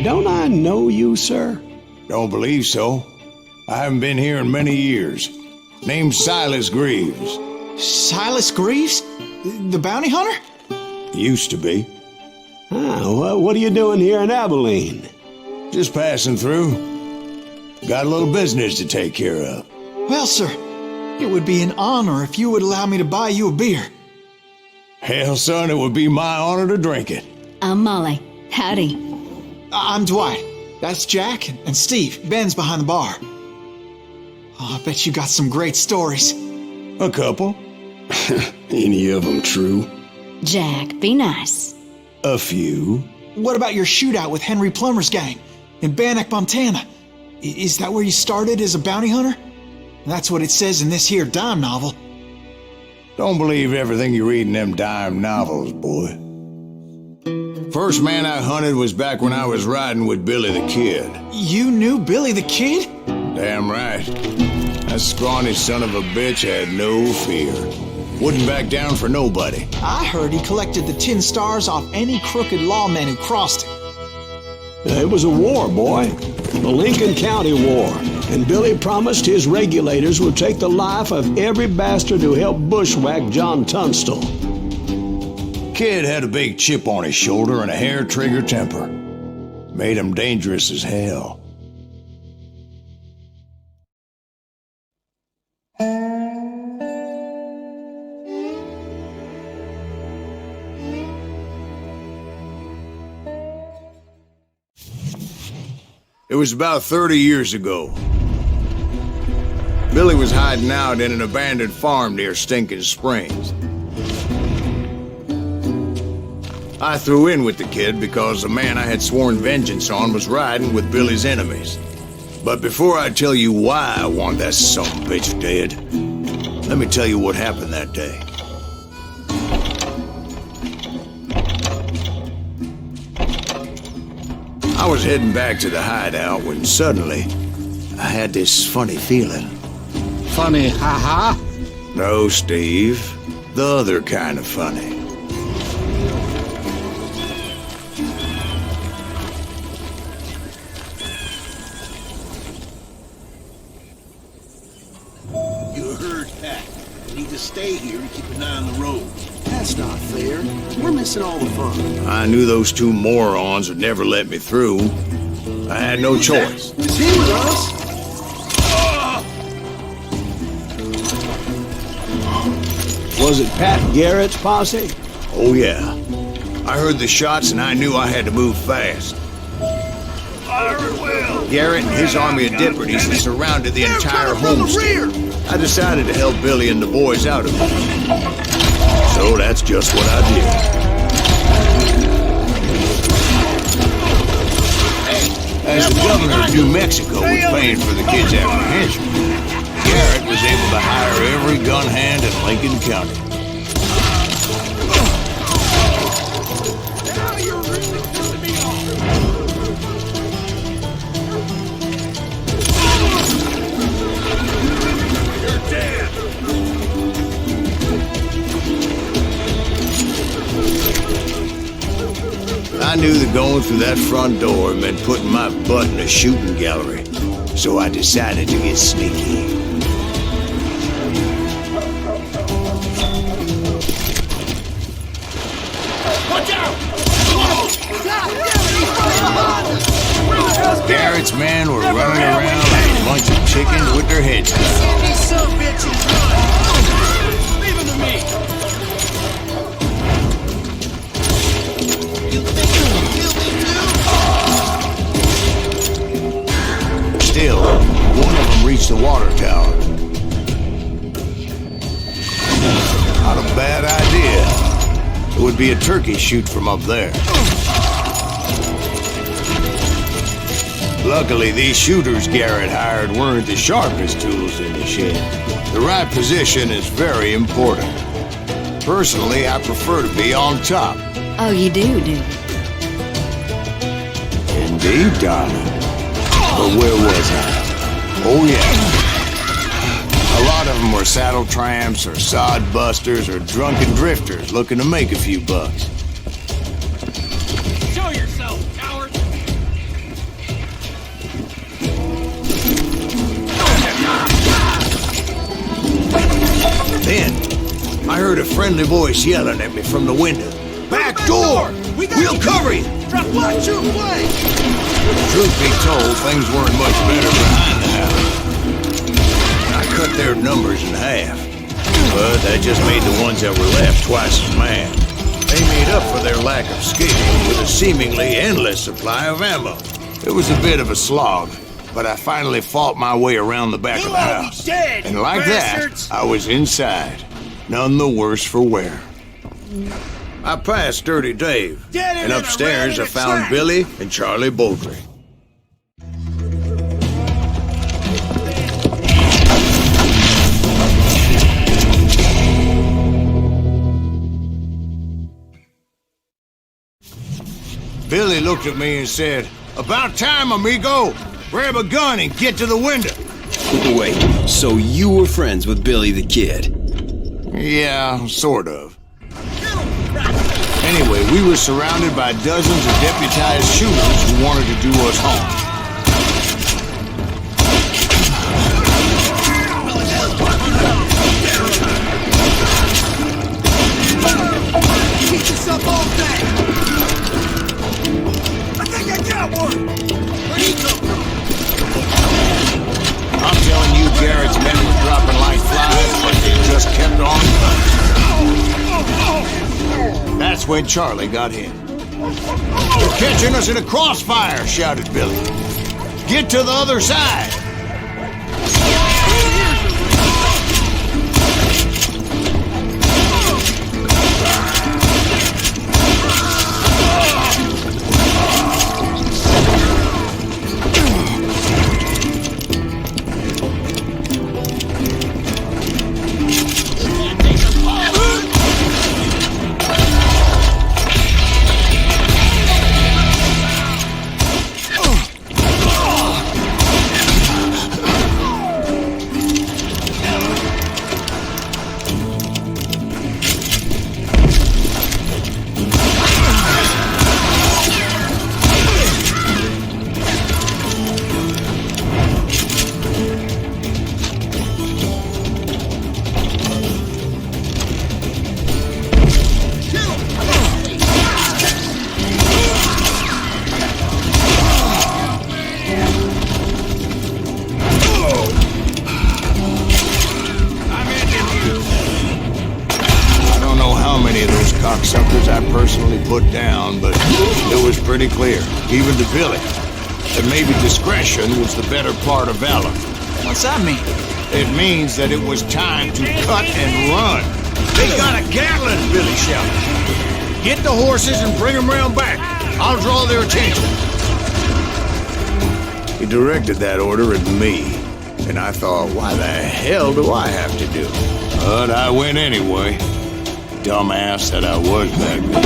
Don't I know you, sir? Don't believe so. I haven't been here in many years. Name's Silas Greaves. Silas Greaves? The bounty hunter? Used to be. Well, what are you doing here in Abilene? Just passing through. Got a little business to take care of. Well, sir, it would be an honor if you would allow me to buy you a beer. Hell, son, it would be my honor to drink it. I'm Molly. Howdy. I'm Dwight. That's Jack and Steve. Ben's behind the bar. Oh, I bet you got some great stories. A couple. Any of them true? Jack, be nice. A few. What about your shootout with Henry Plummer's gang in Bannock, Montana? Is that where you started as a bounty hunter? That's what it says in this here dime novel. Don't believe everything you read in them dime novels, boy. First man I hunted was back when I was riding with Billy the Kid. You knew Billy the Kid? Damn right. That scrawny son of a bitch had no fear. Wouldn't back down for nobody. I heard he collected the 10 stars off any crooked lawman who crossed him. It was a war, boy. The Lincoln County War. And Billy promised his regulators would take the life of every bastard who helped bushwhack John Tunstall. Kid had a big chip on his shoulder and a hair-trigger temper. Made him dangerous as hell. It was about 30 years ago. Billy was hiding out in an abandoned farm near Stinking Springs. I threw in with the kid because the man I had sworn vengeance on was riding with Billy's enemies. But before I tell you why I want that sumbitch dead, let me tell you what happened that day. I was heading back to the hideout when suddenly I had this funny feeling. Funny, ha-ha? No, Steve. The other kind of funny. You heard that. You need to stay here and keep an eye on the road. That's not fair. We're missing all the fun. I knew those two morons would never let me through. I had no choice. Is he with us? Was it Pat Garrett's posse? Oh, yeah. I heard the shots and I knew I had to move fast. Garrett and his army of deputies had surrounded the entire homestead. I decided to help Billy and the boys out of it. So that's just what I did. As the governor of New Mexico was paying for the kid's apprehension, Garrett was able to hire every gun hand in Lincoln County. I knew that going through that front door meant putting my butt in a shooting gallery, so I decided to get sneaky. Watch out! Garrett's men were running around like a bunch of chickens with their heads cut. These son of bitches! Leave them to me! Kill me too? Still, one of them reached reach the water tower. Not a bad idea. It would be a turkey shoot from up there. Luckily, these shooters Garrett hired weren't the sharpest tools in the shed. The right position is very important. Personally, I prefer to be on top. Oh, you do, do you? Indeed, darling. But where was I? Oh, yeah. A lot of them were saddle tramps or sod busters or drunken drifters looking to make a few bucks. Show yourself, coward! Then, I heard a friendly voice yelling at me from the window. Back door! We'll cover you! Drop what you play! Truth be told, things weren't much better behind the house. I cut their numbers in half, but that just made the ones that were left twice as mad. They made up for their lack of skill with a seemingly endless supply of ammo. It was a bit of a slog, but I finally fought my way around the back of the house. Dead, And like bastards. that, I was inside, none the worse for wear. I passed Dirty Dave, Dead and in a upstairs I rat in a found trap. Billy and Charlie Bowdry. Billy looked at me and said, "About time, amigo! Grab a gun and get to the window!" Wait, so you were friends with Billy the Kid? Yeah, sort of. Anyway, we were surrounded by dozens of deputized shooters who wanted to do us harm. Keep yourself all day! I think I got one! Where'd he come from? I'm telling you, Garrett's men were dropping like flies, but they just kept on running. That's when Charlie got hit. "They're catching us in a crossfire!" shouted Billy. "Get to the other side!" Cocksuckers I personally put down, but it was pretty clear, even to Billy, that maybe discretion was the better part of valor. What's that mean? It means that it was time to cut and run. They got a Gatling, Billy shouted. "Get the horses and bring them round back. I'll draw their attention." He directed that order at me, and I thought, why the hell do I have to do? But I went anyway. Dumbass that I was back then.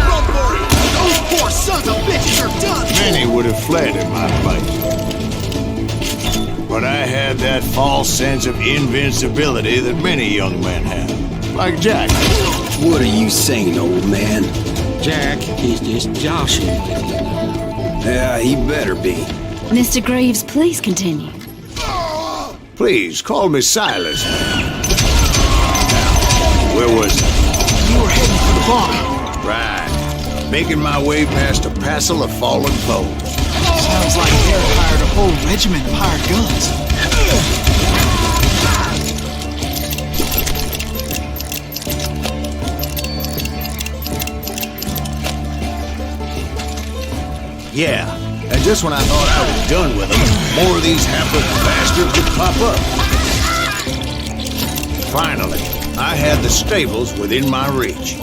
Run for it! Those poor sons of bitches are done! Many would have fled in my place. But I had that false sense of invincibility that many young men have. Like Jack. What are you saying, old man? Jack, he's just joshing with you. Yeah, he better be. Mr. Greaves, please continue. Please, call me Silas. Now, where was I? You were heading for the barn. Right. Making my way past a passel of fallen foes. Sounds like Garrett hired a whole regiment of hired guns. Yeah, And just when I thought I was done with them, more of these hapless bastards would pop up. Finally, I had the stables within my reach.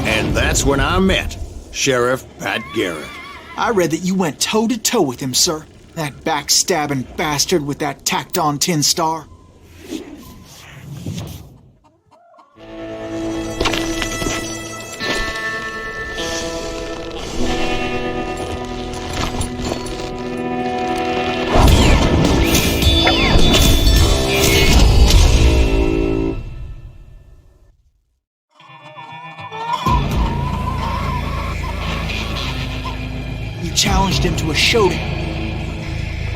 And that's when I met Sheriff Pat Garrett. I read that you went toe-to-toe with him, sir. That backstabbing bastard with that tacked-on tin star. You challenged him to a showdown.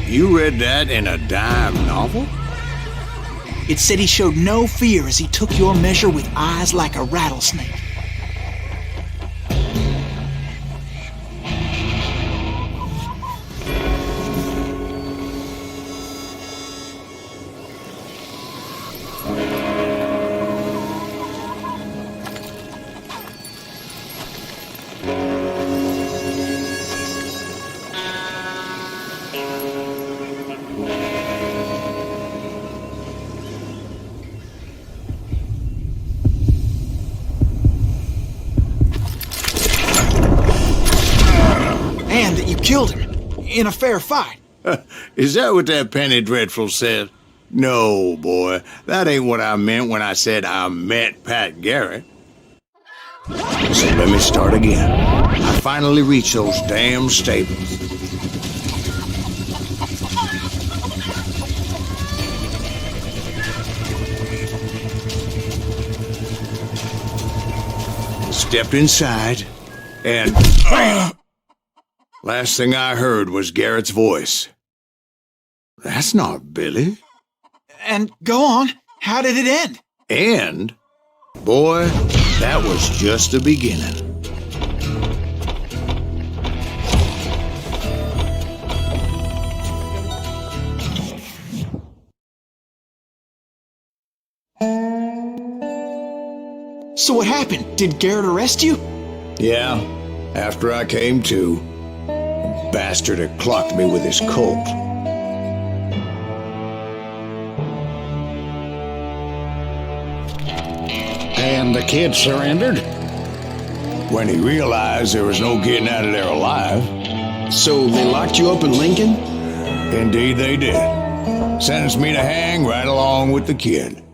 You read that in a dime novel? It said he showed no fear as he took your measure with eyes like a rattlesnake. And that you killed him in a fair fight. Is that what that Penny Dreadful said? No, boy. That ain't what I meant when I said I met Pat Garrett. So let me start again. I finally reached those damn stables. Stepped inside, and last thing I heard was Garrett's voice. That's not Billy. And go on, how did it end? And, boy, that was just the beginning. So what happened? Did Garrett arrest you? Yeah, after I came to, the bastard had clocked me with his Colt. And the kid surrendered? When he realized there was no getting out of there alive. So they locked you up in Lincoln? Indeed they did. Sentenced me to hang right along with the kid.